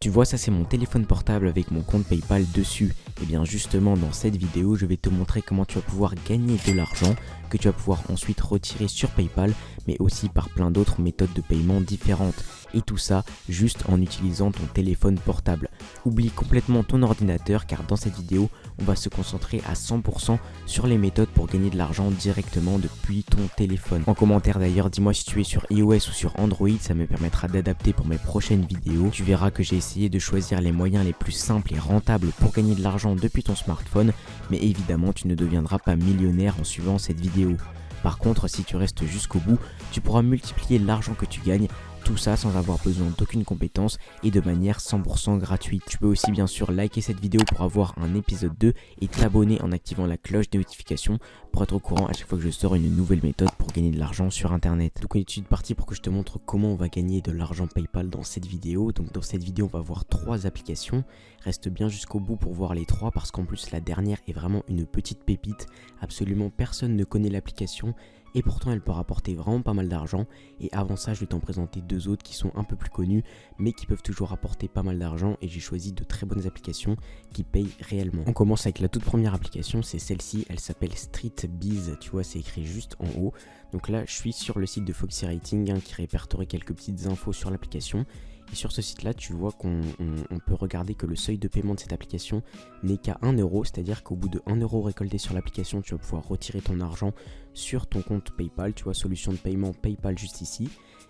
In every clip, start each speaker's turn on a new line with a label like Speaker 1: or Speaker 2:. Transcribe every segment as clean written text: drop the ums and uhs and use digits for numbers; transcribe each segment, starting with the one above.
Speaker 1: Tu vois, ça c'est mon téléphone portable avec mon compte PayPal dessus. Et bien justement dans cette vidéo, je vais te montrer comment tu vas pouvoir gagner de l'argent que tu vas pouvoir ensuite retirer sur PayPal, mais aussi par plein d'autres méthodes de paiement différentes. Et tout ça juste en utilisant ton téléphone portable. Oublie complètement ton ordinateur car dans cette vidéo, on va se concentrer à 100% sur les méthodes pour gagner de l'argent directement depuis ton téléphone. En commentaire d'ailleurs, dis-moi si tu es sur iOS ou sur Android, ça me permettra d'adapter pour mes prochaines vidéos. Tu verras que j'ai essayé de choisir les moyens les plus simples et rentables pour gagner de l'argent depuis ton smartphone, mais évidemment tu ne deviendras pas millionnaire en suivant cette vidéo. Par contre, si tu restes jusqu'au bout, tu pourras multiplier l'argent que tu gagnes, tout ça sans avoir besoin d'aucune compétence et de manière 100% gratuite. Tu peux aussi bien sûr liker cette vidéo pour avoir un épisode 2 et t'abonner en activant la cloche de notification pour être au courant à chaque fois que je sors une nouvelle méthode pour gagner de l'argent sur internet. Donc on est tout de suite parti pour que je te montre comment on va gagner de l'argent PayPal dans cette vidéo. Donc dans cette vidéo on va voir 3 applications. Reste bien jusqu'au bout pour voir les 3 parce qu'en plus la dernière est vraiment une petite pépite. Absolument personne ne connaît l'application. Et pourtant elle peut rapporter vraiment pas mal d'argent. Et avant ça je vais t'en présenter 2 autres qui sont un peu plus connus mais qui peuvent toujours rapporter pas mal d'argent. Et j'ai choisi de très bonnes applications qui payent réellement. On commence avec la toute première application, c'est celle-ci. Elle s'appelle StreetBiz, tu vois c'est écrit juste en haut. Donc là je suis sur le site de Foxy Rating qui répertorie quelques petites infos sur l'application. Et sur ce site là tu vois qu'on peut regarder que le seuil de paiement de cette application n'est qu'à 1 euro, c'est à dire qu'au bout de 1 euro récolté sur l'application tu vas pouvoir retirer ton argent sur ton compte PayPal, tu vois solution de paiement PayPal juste ici.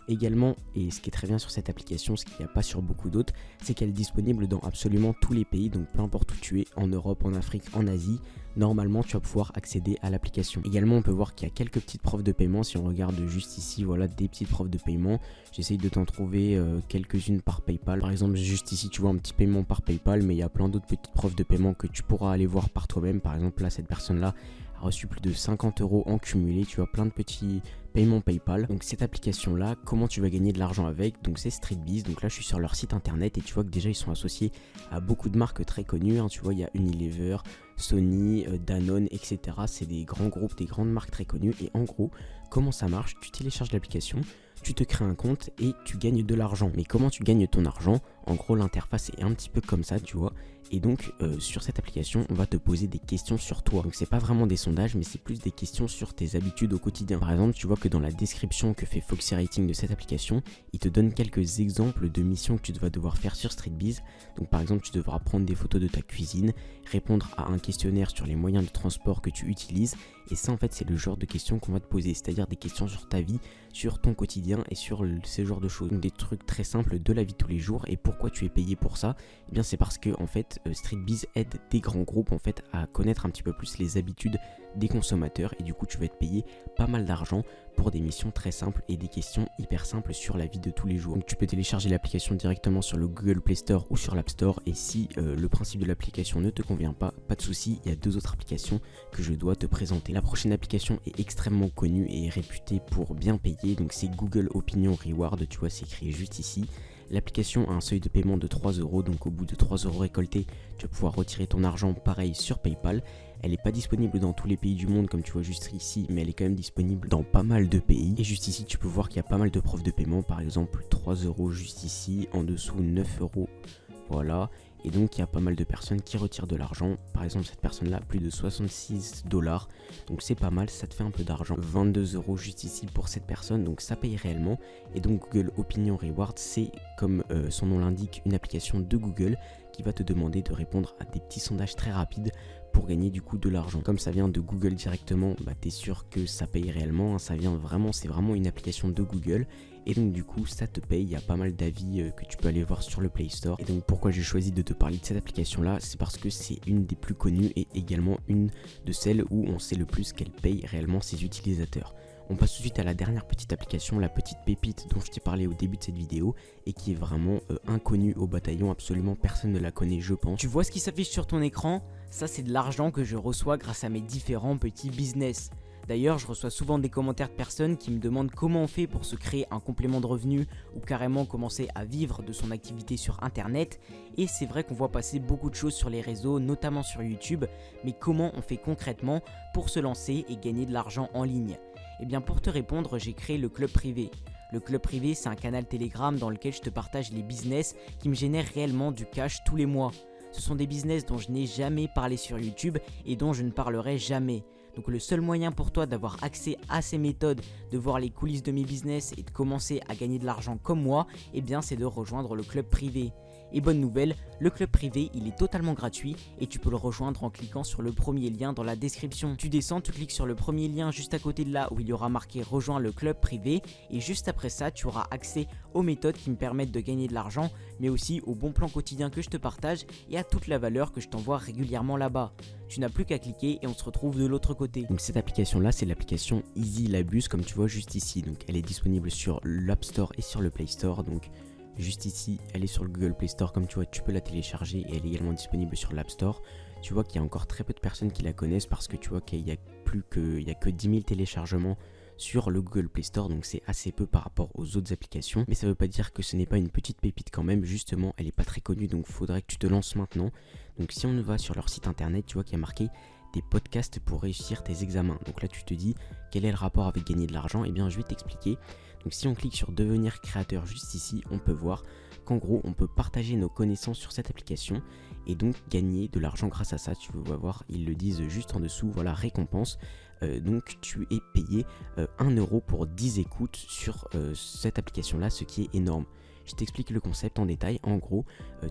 Speaker 1: Également, et ce qui est très bien sur cette application, ce qu'il n'y a pas sur beaucoup d'autres, c'est qu'elle est disponible dans absolument tous les pays, donc peu importe où tu es, en Europe, en Afrique, en Asie, normalement tu vas pouvoir accéder à l'application. Également on peut voir qu'il y a quelques petites preuves de paiement, si on regarde juste ici, voilà des petites preuves de paiement. J'essaye de t'en trouver quelques-unes par PayPal. Par exemple juste ici tu vois un petit paiement par PayPal, mais il y a plein d'autres petites preuves de paiement que tu pourras aller voir par toi-même. Par exemple là cette personne là a reçu plus de 50 € en cumulé, tu vois plein de petits paiement PayPal. Donc cette application là, comment tu vas gagner de l'argent avec? Donc c'est StreetBiz. Donc là je suis sur leur site internet et tu vois que déjà ils sont associés à beaucoup de marques très connues, hein. Tu vois il y a Unilever, Sony, Danone, etc. C'est des grands groupes, des grandes marques très connues. Et en gros comment ça marche? Tu télécharges l'application, tu te crées un compte et tu gagnes de l'argent. Mais comment tu gagnes ton argent? En gros l'interface est un petit peu comme ça, tu vois. Et donc sur cette application on va te poser des questions sur toi. Donc c'est pas vraiment des sondages mais c'est plus des questions sur tes habitudes au quotidien. Par exemple tu vois que dans la description que fait Foxy Rating de cette application, il te donne quelques exemples de missions que tu vas devoir faire sur StreetBiz. Donc par exemple tu devras prendre des photos de ta cuisine, répondre à un questionnaire sur les moyens de transport que tu utilises. Et ça en fait c'est le genre de questions qu'on va te poser, c'est-à-dire des questions sur ta vie, sur ton quotidien et sur ce genre de choses. Donc des trucs très simples de la vie de tous les jours. Et pourquoi tu es payé pour ça? Eh bien c'est parce que en fait StreetBiz aide des grands groupes en fait à connaître un petit peu plus les habitudes des consommateurs et du coup tu vas être payé pas mal d'argent pour des missions très simples et des questions hyper simples sur la vie de tous les jours. Donc tu peux télécharger l'application directement sur le Google Play Store ou sur l'App Store et si le principe de l'application ne te convient pas, pas de souci, il y a 2 autres applications que je dois te présenter. La prochaine application est extrêmement connue et est réputée pour bien payer, donc c'est Google Opinion Reward, tu vois c'est écrit juste ici. L'application a un seuil de paiement de 3 €, donc au bout de 3 € récoltés, tu vas pouvoir retirer ton argent pareil sur PayPal. Elle n'est pas disponible dans tous les pays du monde comme tu vois juste ici, mais elle est quand même disponible dans pas mal de pays. Et juste ici, tu peux voir qu'il y a pas mal de preuves de paiement, par exemple 3 € juste ici, en dessous 9 €, voilà. Et donc il y a pas mal de personnes qui retirent de l'argent. Par exemple cette personne là plus de 66 $. Donc c'est pas mal, ça te fait un peu d'argent. 22 € juste ici pour cette personne, donc ça paye réellement. Et donc Google Opinion Reward c'est comme son nom l'indique une application de Google qui va te demander de répondre à des petits sondages très rapides pour gagner du coup de l'argent. Comme ça vient de Google directement, bah t'es sûr que ça paye réellement, hein. Ça vient vraiment, c'est vraiment une application de Google. Et donc du coup ça te paye, il y a pas mal d'avis que tu peux aller voir sur le Play Store. Et donc pourquoi j'ai choisi de te parler de cette application là, c'est parce que c'est une des plus connues et également une de celles où on sait le plus qu'elle paye réellement ses utilisateurs. On passe tout de suite à la dernière petite application, la petite pépite dont je t'ai parlé au début de cette vidéo et qui est vraiment inconnue au bataillon, absolument personne ne la connaît je pense.
Speaker 2: Tu vois ce qui s'affiche sur ton écran? Ça c'est de l'argent que je reçois grâce à mes différents petits business. D'ailleurs, je reçois souvent des commentaires de personnes qui me demandent comment on fait pour se créer un complément de revenu ou carrément commencer à vivre de son activité sur internet. Et c'est vrai qu'on voit passer beaucoup de choses sur les réseaux, notamment sur YouTube, mais comment on fait concrètement pour se lancer et gagner de l'argent en ligne? Eh bien pour te répondre, j'ai créé le club privé. Le club privé, c'est un canal Telegram dans lequel je te partage les business qui me génèrent réellement du cash tous les mois. Ce sont des business dont je n'ai jamais parlé sur YouTube et dont je ne parlerai jamais. Donc le seul moyen pour toi d'avoir accès à ces méthodes, de voir les coulisses de mes business et de commencer à gagner de l'argent comme moi, eh bien c'est de rejoindre le club privé. Et bonne nouvelle, le club privé il est totalement gratuit et tu peux le rejoindre en cliquant sur le premier lien dans la description. Tu descends, tu cliques sur le premier lien juste à côté de là où il y aura marqué rejoins le club privé et juste après ça tu auras accès aux méthodes qui me permettent de gagner de l'argent mais aussi au bon plan quotidien que je te partage et à toute la valeur que je t'envoie régulièrement là-bas. Tu n'as plus qu'à cliquer et on se retrouve de l'autre côté.
Speaker 1: Donc cette application là c'est l'application EasyLabus comme tu vois juste ici. Donc elle est disponible sur l'App Store et sur le Play Store. Donc juste ici elle est sur le Google Play Store comme tu vois, tu peux la télécharger et elle est également disponible sur l'App Store. Tu vois qu'il y a encore très peu de personnes qui la connaissent parce que tu vois qu'il y a que 10 000 téléchargements sur le Google Play Store, donc c'est assez peu par rapport aux autres applications, mais ça veut pas dire que ce n'est pas une petite pépite quand même. Justement elle est pas très connue, donc faudrait que tu te lances maintenant. Donc si on va sur leur site internet, tu vois qu'il y a marqué des podcasts pour réussir tes examens. Donc là tu te dis quel est le rapport avec gagner de l'argent. Et bien je vais t'expliquer. Donc si on clique sur devenir créateur juste ici, on peut voir qu'en gros on peut partager nos connaissances sur cette application et donc gagner de l'argent grâce à ça. Tu vas voir, ils le disent juste en dessous, voilà, récompense. Donc tu es payé 1 euro pour 10 écoutes sur cette application là, ce qui est énorme. Je t'explique le concept en détail. En gros,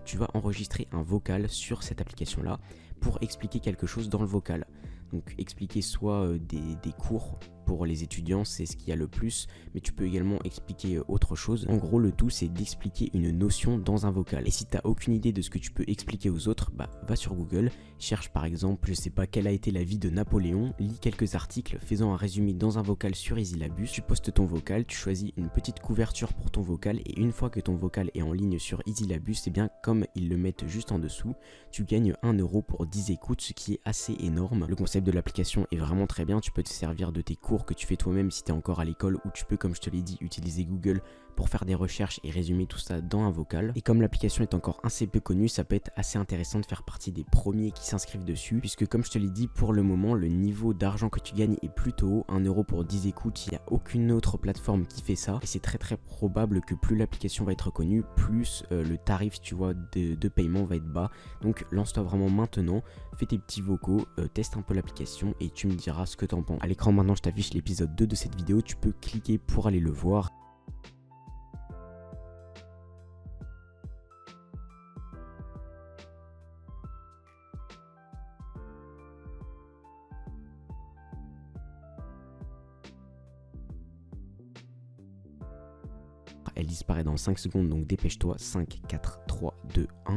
Speaker 1: tu vas enregistrer un vocal sur cette application là pour expliquer quelque chose dans le vocal. Donc expliquer soit des cours pour les étudiants, c'est ce qu'il y a le plus, mais tu peux également expliquer autre chose. En gros, le tout c'est d'expliquer une notion dans un vocal. Et si tu n'as aucune idée de ce que tu peux expliquer aux autres, bah va sur Google, cherche par exemple, je sais pas, quelle a été la vie de Napoléon, lis quelques articles faisant un résumé dans un vocal sur EasyLabus, tu postes ton vocal, tu choisis une petite couverture pour ton vocal et une fois que ton vocal est en ligne sur EasyLabus, c'est bien comme ils le mettent juste en dessous, tu gagnes 1 euro pour 10 écoutes, ce qui est assez énorme. Le concept de l'application est vraiment très bien, tu peux te servir de tes cours que tu fais toi-même si tu es encore à l'école, ou tu peux, comme je te l'ai dit, utiliser Google pour faire des recherches et résumer tout ça dans un vocal. Et comme l'application est encore assez peu connue, ça peut être assez intéressant de faire partie des premiers qui s'inscrivent dessus, puisque comme je te l'ai dit, pour le moment le niveau d'argent que tu gagnes est plutôt haut. 1 euro pour 10 écoutes, il n'y a aucune autre plateforme qui fait ça et c'est très probable que plus l'application va être connue, plus le tarif, tu vois, de paiement va être bas. Donc lance-toi vraiment maintenant, fais tes petits vocaux, teste un peu l'application et tu me diras ce que t'en penses. À l'écran maintenant je t'affiche l'épisode 2 de cette vidéo, tu peux cliquer pour aller le voir. Elle disparaît dans 5 secondes, donc dépêche-toi. 5, 4, 3, 2, 1.